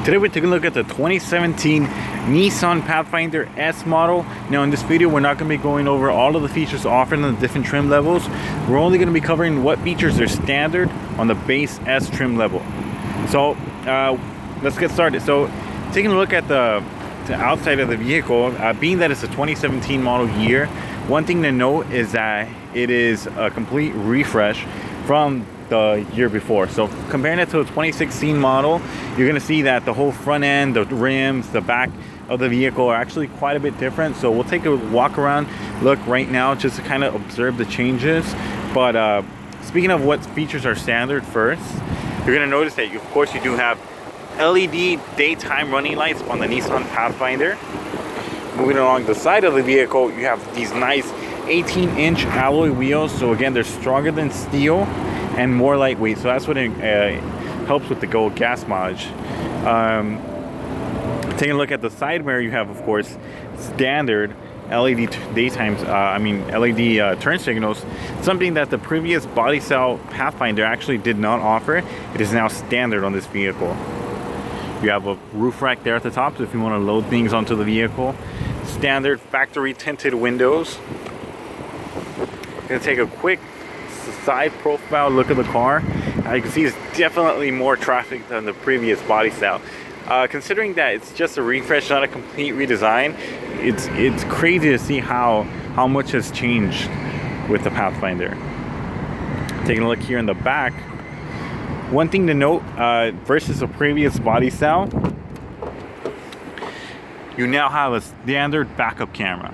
Today we're taking a look at the 2017 Nissan Pathfinder S model. Now in this video we're not going to be going over all of the features offered on the different trim levels. We're only going to be covering what features are standard on the base S trim level. So let's get started. So taking a look at the outside of the vehicle, being that it's a 2017 model year, one thing to note is that it is a complete refresh from the year before. So comparing it to a 2016 model, you're going to see that the whole front end, the rims, the back of the vehicle are actually quite a bit different. So we'll take a walk around look right now just to kind of observe the changes. But speaking of what features are standard first, you're going to notice that of course you do have LED daytime running lights on the Nissan Pathfinder. Moving along the side of the vehicle, you have these nice 18-inch alloy wheels. So again, they're stronger than steel and more lightweight, so that's what it helps with the gas mileage. Taking a look at the side mirror, you have of course standard LED LED turn signals, something that the previous body style Pathfinder actually did not offer. It is now standard on this vehicle. You have a roof rack there at the top, so if you want to load things onto the vehicle. Standard factory tinted windows. I'm gonna take a quick side profile look at the car. You can see it's definitely more traffic than the previous body style. Considering that it's just a refresh, not a complete redesign, it's crazy to see how much has changed with the Pathfinder. Taking a look here in the back, one thing to note versus the previous body style, you now have a standard backup camera.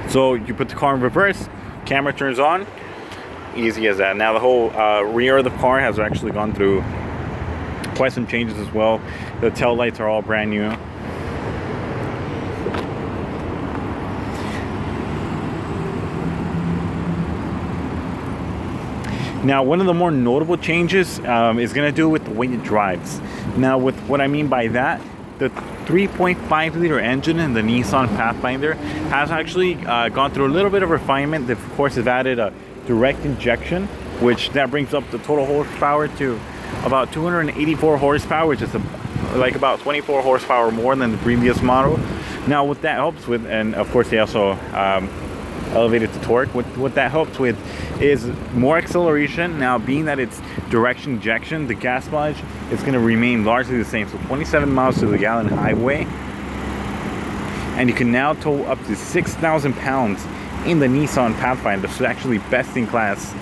So you put the car in reverse, camera turns on, easy as that. Now the whole rear of the car has actually gone through quite some changes as well. The tail lights are all brand new. Now one of the more notable changes is going to do with the way it drives. Now with what I mean by that, the 3.5 liter engine in the Nissan Pathfinder has actually gone through a little bit of refinement. They of course have added a direct injection, which that brings up the total horsepower to about 284 horsepower, which is like about 24 horsepower more than the previous model. Now what that helps with, and of course they also elevated the torque, what that helps with is more acceleration. Now being that it's direct injection, the gas mileage is going to remain largely the same, so 27 miles to the gallon highway, and you can now tow up to 6,000 pounds in the Nissan Pathfinder. So actually best in class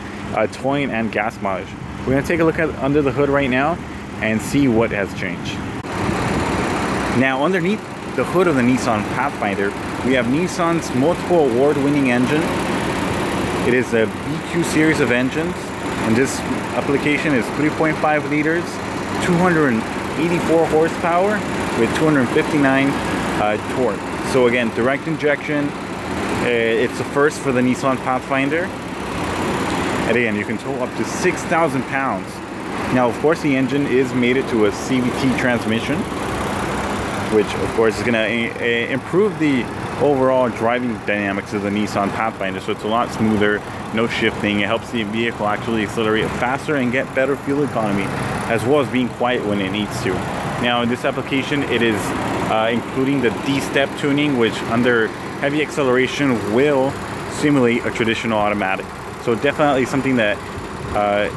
towing and gas mileage. We're going to take a look at under the hood right now and see what has changed. Now underneath the hood of the Nissan Pathfinder, we have Nissan's multiple award-winning engine. It is a BQ series of engines, and this application is 3.5 liters, 284 horsepower with 259 torque. So again, direct injection. It's the first for the Nissan Pathfinder. And again, you can tow up to 6,000 pounds. Now, of course, the engine is mated to a CVT transmission, which of course is going to improve the overall driving dynamics of the Nissan Pathfinder. So it's a lot smoother, no shifting. It helps the vehicle actually accelerate faster and get better fuel economy, as well as being quiet when it needs to. Now in this application, it is including the D-step tuning, which under heavy acceleration will simulate a traditional automatic. So definitely something that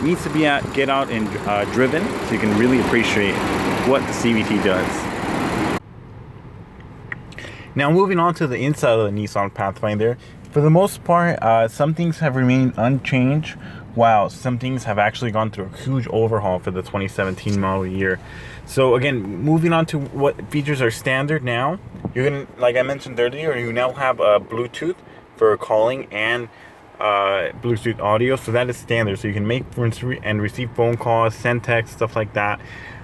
needs to be get out and driven, so you can really appreciate what the CVT does. Now moving on to the inside of the Nissan Pathfinder, for the most part, some things have remained unchanged, while some things have actually gone through a huge overhaul for the 2017 model year. So again, moving on to what features are standard now, you're gonna, like I mentioned earlier, you now have Bluetooth for calling and Bluetooth audio. So that is standard. So you can make and receive phone calls, send text, stuff like that.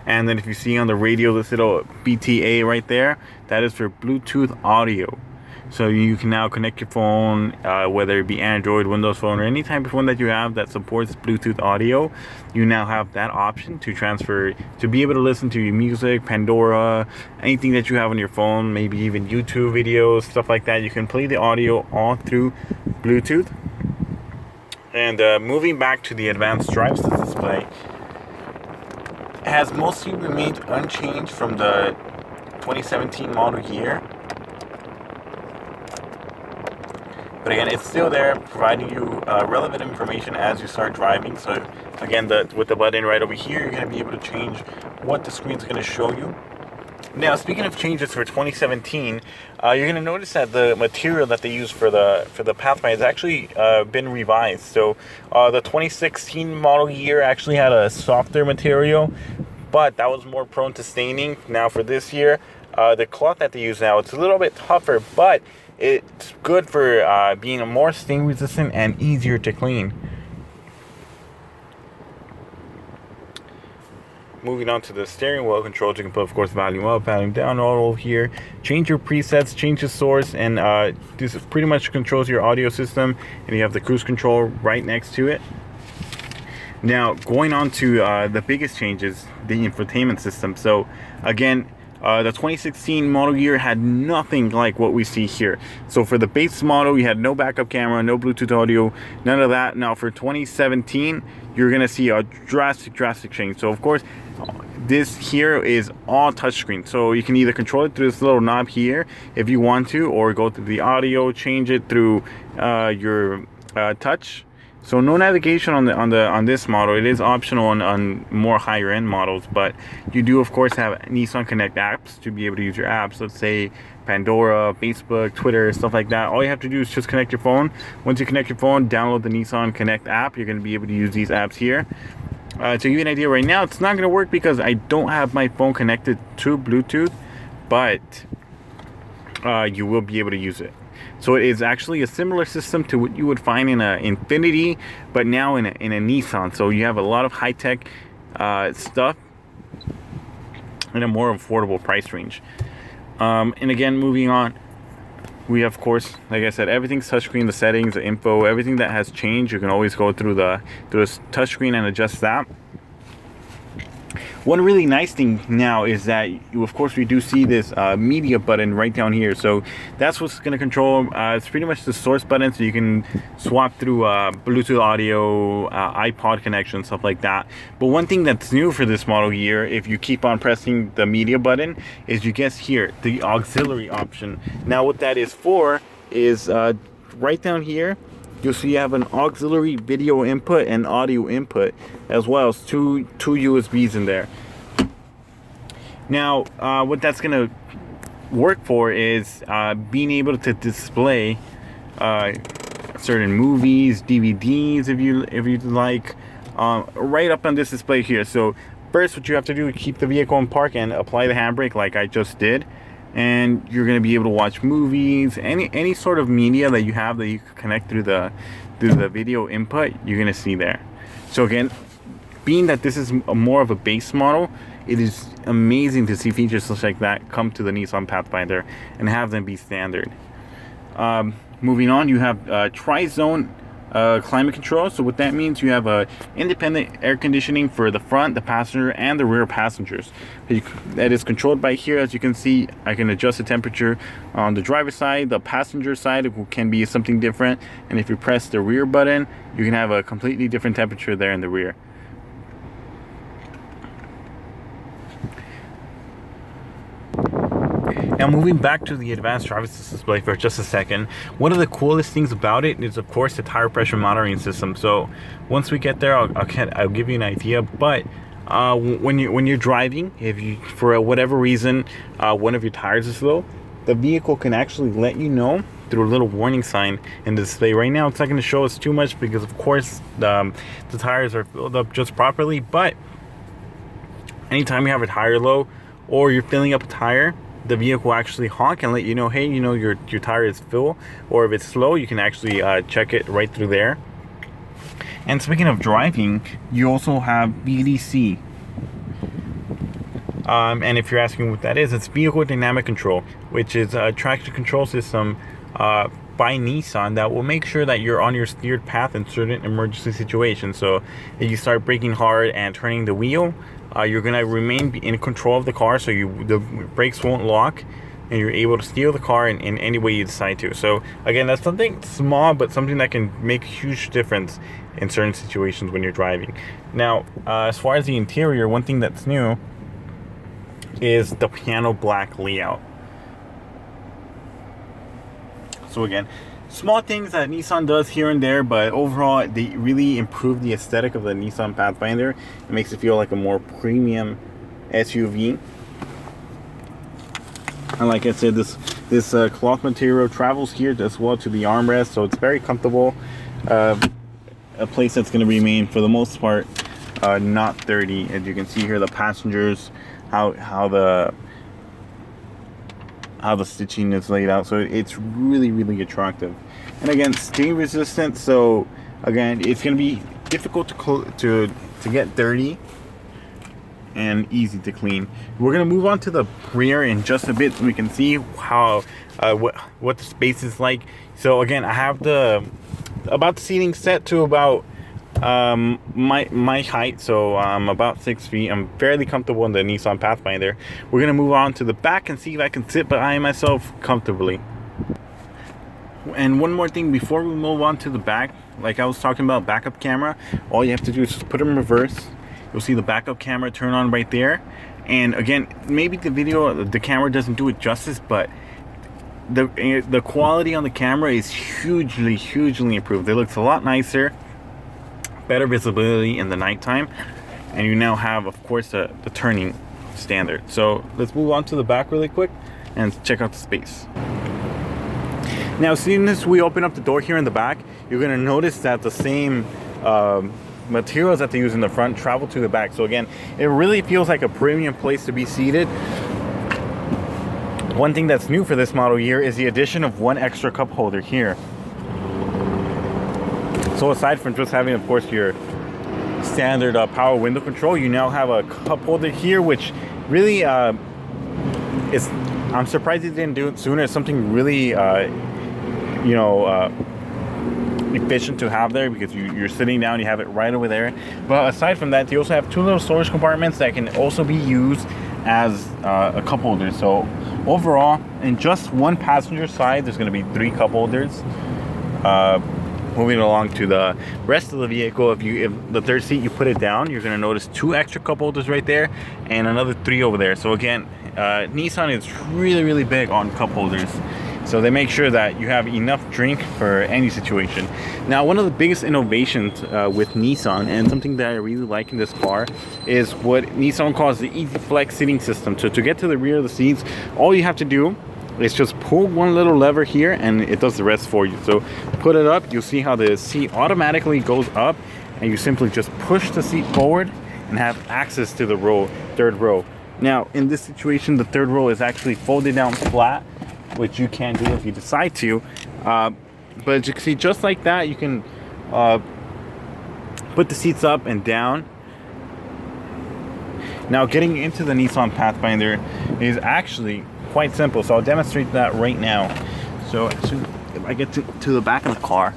And then if you see on the radio this little BTA right there, that is for Bluetooth audio. So you can now connect your phone, whether it be Android, Windows Phone, or any type of phone that you have that supports Bluetooth audio. You now have that option to transfer, to be able to listen to your music, Pandora, anything that you have on your phone, maybe even YouTube videos, stuff like that. You can play the audio all through Bluetooth. And moving back to the advanced drive display, has mostly remained unchanged from the 2017 model year. But again, it's still there, providing you relevant information as you start driving. So again, with the button right over here, you're going to be able to change what the screen's going to show you. Now, speaking of changes for 2017, you're going to notice that the material that they use for the Pathfinder has actually been revised. So the 2016 model year actually had a softer material, but that was more prone to staining. Now for this year, the cloth that they use now, it's a little bit tougher, but it's good for being more stain resistant and easier to clean. Moving on to the steering wheel controls, you can put, of course, volume up, volume down, all over here. Change your presets, change the source, and this pretty much controls your audio system. And you have the cruise control right next to it. Now, going on to the biggest changes, the infotainment system. So, again, the 2016 model year had nothing like what we see here. So for the base model, you had no backup camera, no Bluetooth audio, none of that. Now for 2017, you're going to see a drastic change. So of course, this here is all touchscreen. So you can either control it through this little knob here if you want to, or go through the audio, change it through your touch. So no navigation on this model. It is optional on more higher end models, but you do of course have Nissan Connect apps to be able to use your apps. Let's say Pandora, Facebook, Twitter, stuff like that. All you have to do is just connect your phone. Once you connect your phone, download the Nissan Connect app. You're going to be able to use these apps here. To give you an idea, right now it's not going to work because I don't have my phone connected to Bluetooth, but you will be able to use it. So it is actually a similar system to what you would find in an Infiniti, but now in a Nissan. So you have a lot of high-tech stuff in a more affordable price range. And again, moving on, we have, of course, like I said, everything's touchscreen, the settings, the info, everything that has changed. You can always go through the touchscreen and adjust that. One really nice thing now is that, of course, we do see this media button right down here. So that's what's going to control. It's pretty much the source button, so you can swap through Bluetooth audio, iPod connection, stuff like that. But one thing that's new for this model year, if you keep on pressing the media button, is you guess here, the auxiliary option. Now what that is for is right down here. You'll see you have an auxiliary video input and audio input, as well as two USBs in there. Now, what that's going to work for is being able to display certain movies, DVDs, if you like, right up on this display here. So first, what you have to do is keep the vehicle in park and apply the handbrake like I just did. And you're going to be able to watch movies, any sort of media that you have that you can connect through the video input, you're going to see there. So again, being that this is more of a base model, it is amazing to see features such like that come to the Nissan Pathfinder and have them be standard. Moving on, you have tri-zone climate control. So what that means, you have independent air conditioning for the front, the passenger, and the rear passengers. That is controlled by here. As you can see, I can adjust the temperature on the driver's side. The passenger side can be something different, and if you press the rear button, you can have a completely different temperature there in the rear. Now moving back to the advanced driver assist display for just a second, one of the coolest things about it is of course the tire pressure monitoring system. So once we get there, I'll give you an idea. But when you're driving, if you for whatever reason one of your tires is low, the vehicle can actually let you know through a little warning sign in the display. Right now it's not going to show us too much because of course the tires are filled up just properly. But anytime you have a tire low or you're filling up a tire, the vehicle will actually honk and let you know, hey, you know, your tire is full. Or if it's slow, you can actually check it right through there. And speaking of driving, you also have VDC. And if you're asking what that is, it's vehicle dynamic control, which is a traction control system by Nissan that will make sure that you're on your steered path in certain emergency situations. So if you start braking hard and turning the wheel, you're going to remain in control of the car, so the brakes won't lock. and you're able to steer the car in any way you decide to. So again, that's something small, but something that can make a huge difference in certain situations when you're driving. Now, as far as the interior, one thing that's new is the piano black layout. So again, small things that Nissan does here and there, but overall they really improve the aesthetic of the Nissan Pathfinder. It makes it feel like a more premium SUV. And like I said, this cloth material travels here as well to the armrest, so it's very comfortable. A place that's going to remain for the most part not dirty. As you can see here, the passengers, how the stitching is laid out, so it's really attractive. And again, stain resistant, so again, it's going to be difficult to get dirty and easy to clean. We're going to move on to the rear in just a bit so we can see how what the space is like. So again, I have about the seating set to about my height, so I'm about 6 feet. I'm fairly comfortable in the Nissan Pathfinder. We're gonna move on to the back and see if I can sit behind myself comfortably. And one more thing before we move on to the back, like I was talking about backup camera, all you have to do is just put it in reverse. You'll see the backup camera turn on right there. And again, maybe the camera doesn't do it justice, but the quality on the camera is hugely improved. It looks a lot nicer, better visibility in the nighttime, and you now have, of course, the turning standard. So let's move on to the back really quick and check out the space. Now, as soon as we open up the door here in the back, you're going to notice that the same materials that they use in the front travel to the back. So again, it really feels like a premium place to be seated. One thing that's new for this model year is the addition of one extra cup holder here. So aside from just having, of course, your standard power window control, you now have a cup holder here, which really I'm surprised they didn't do it sooner. It's something really efficient to have there, because you're sitting down, you have it right over there. But aside from that, they also have two little storage compartments that can also be used as a cup holder. So overall, in just one passenger side, there's going to be 3 cup holders. Moving along to the rest of the vehicle, if the third seat you put it down, you're going to notice 2 extra cup holders right there and another 3 over there. So again, Nissan is really big on cup holders, so they make sure that you have enough drink for any situation. Now, one of the biggest innovations with Nissan, and something that I really like in this car, is what Nissan calls the Easy Flex seating system. So to get to the rear of the seats, all you have to do is just pull one little lever here and it does the rest for you. So put it up, you'll see how the seat automatically goes up, and you simply just push the seat forward and have access to the third row. Now, in this situation, the third row is actually folded down flat, which you can do if you decide to. But as you can see, just like that, you can put the seats up and down. Now, getting into the Nissan Pathfinder is actually quite simple, so I'll demonstrate that right now. So as soon as I get to the back of the car,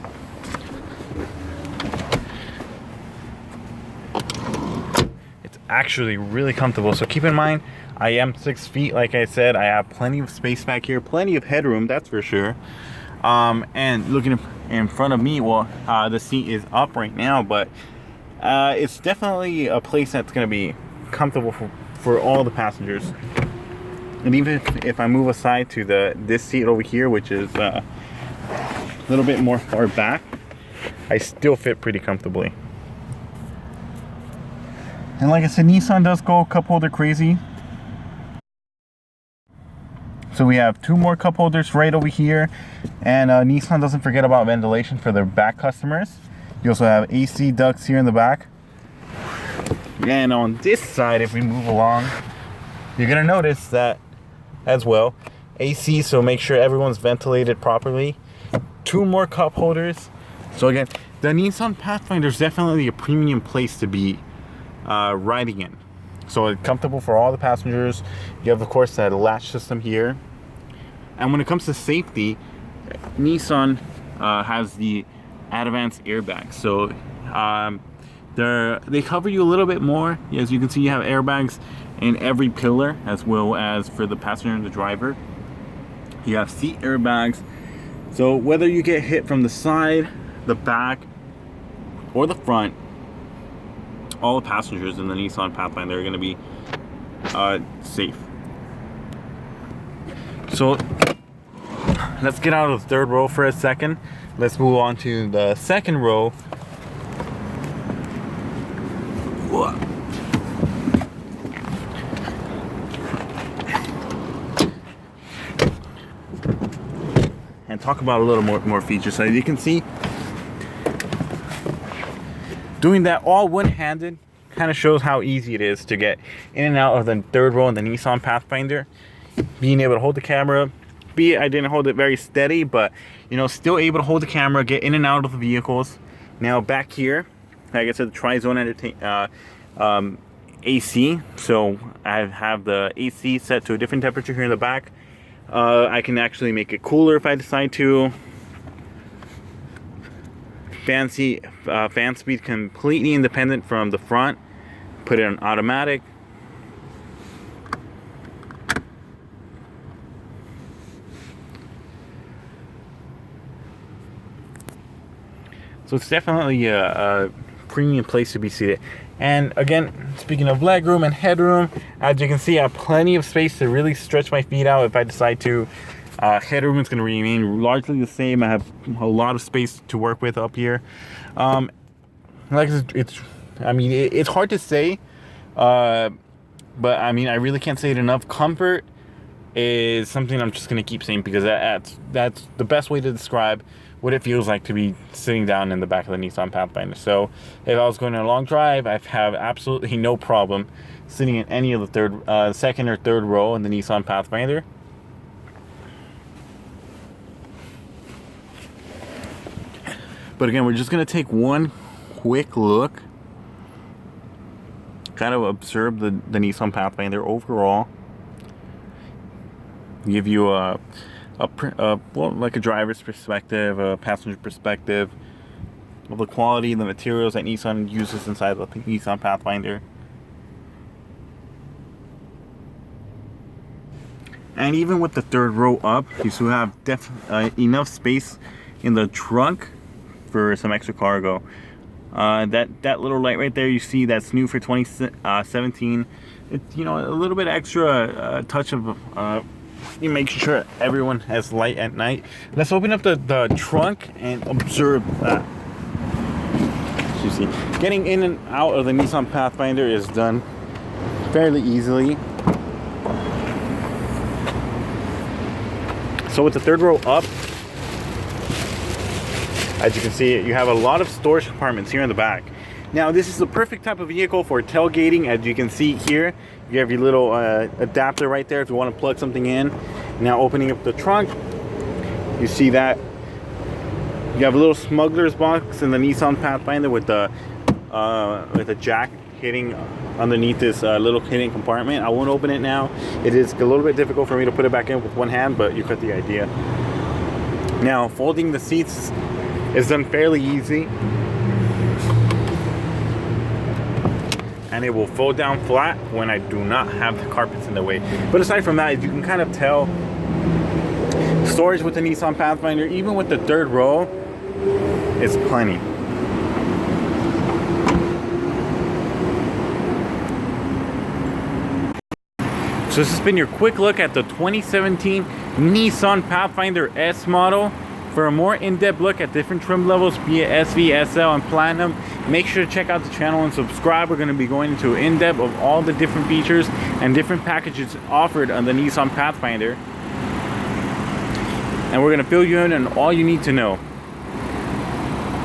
it's actually really comfortable. So keep in mind, I am 6 feet, like I said. I have plenty of space back here, plenty of headroom, that's for sure. And looking in front of me, well, the seat is up right now, but it's definitely a place that's going to be comfortable for all the passengers. And even if I move aside to this seat over here, which is a little bit more far back, I still fit pretty comfortably. And like I said, Nissan does go cup holder crazy. So we have 2 more cup holders right over here, and Nissan doesn't forget about ventilation for their back customers. You also have AC ducts here in the back. And on this side, if we move along, you're gonna notice that as well, AC, so make sure everyone's ventilated properly. 2 more cup holders. So again, the Nissan Pathfinder is definitely a premium place to be riding in. So it's comfortable for all the passengers. You have, of course, that latch system here. And when it comes to safety, Nissan has the advanced airbags. So they cover you a little bit more. As you can see, you have airbags in every pillar, as well as for the passenger and the driver. You have seat airbags. So whether you get hit from the side, the back, or the front, all the passengers in the Nissan Pathfinder are going to be safe. So let's get out of the third row for a second. Let's move on to the second row. And talk about a little more features. So as you can see, doing that all one-handed kind of shows how easy it is to get in and out of the third row in the Nissan Pathfinder. Being able to hold the camera, I didn't hold it very steady, but you know, still able to hold the camera, get in and out of the vehicles. Now back here, like I said, the tri-zone AC. So I have the AC set to a different temperature here in the back. I can actually make it cooler if I decide to. Fan speed completely independent from the front. Put it on automatic. So it's definitely a premium place to be seated. And again, speaking of legroom and headroom, as you can see, I have plenty of space to really stretch my feet out if I decide to. Headroom is going to remain largely the same. I have a lot of space to work with up here. Like it's hard to say, but I mean, I really can't say it enough. Comfort is something I'm just going to keep saying, because that's the best way to describe what it feels like to be sitting down in the back of the Nissan Pathfinder. So if I was going on a long drive, I have absolutely no problem sitting in any of the second or third row in the Nissan Pathfinder. But again, we're just going to take one quick look, kind of observe the Nissan Pathfinder overall, give you well, like a driver's perspective, a passenger perspective of the quality, the materials that Nissan uses inside the Nissan Pathfinder. And even with the third row up, you still have enough space in the trunk for some extra cargo. That little light right there, you see, that's new for 2017. It's, you know, a little bit extra touch of you make sure everyone has light at night. Let's open up the trunk and observe that. You see, getting in and out of the Nissan Pathfinder is done fairly easily. So with the third row up, as you can see, you have a lot of storage compartments here in the back. Now this is the perfect type of vehicle for tailgating. As you can see here, you have your little adapter right there if you want to plug something in. Now opening up the trunk, you see that you have a little smuggler's box in the Nissan Pathfinder with the jack hitting underneath this little hidden compartment. I won't open it now. It is a little bit difficult for me to put it back in with one hand, but you get the idea. Now folding the seats is done fairly easy, and it will fold down flat when I do not have the carpets in the way. But aside from that, you can kind of tell, storage with the Nissan Pathfinder, even with the third row, is plenty. So this has been your quick look at the 2017 Nissan Pathfinder S model. For a more in-depth look at different trim levels, be it SV, SL, and Platinum, make sure to check out the channel and subscribe. We're going to be going into in-depth of all the different features and different packages offered on the Nissan Pathfinder. And we're going to fill you in on all you need to know.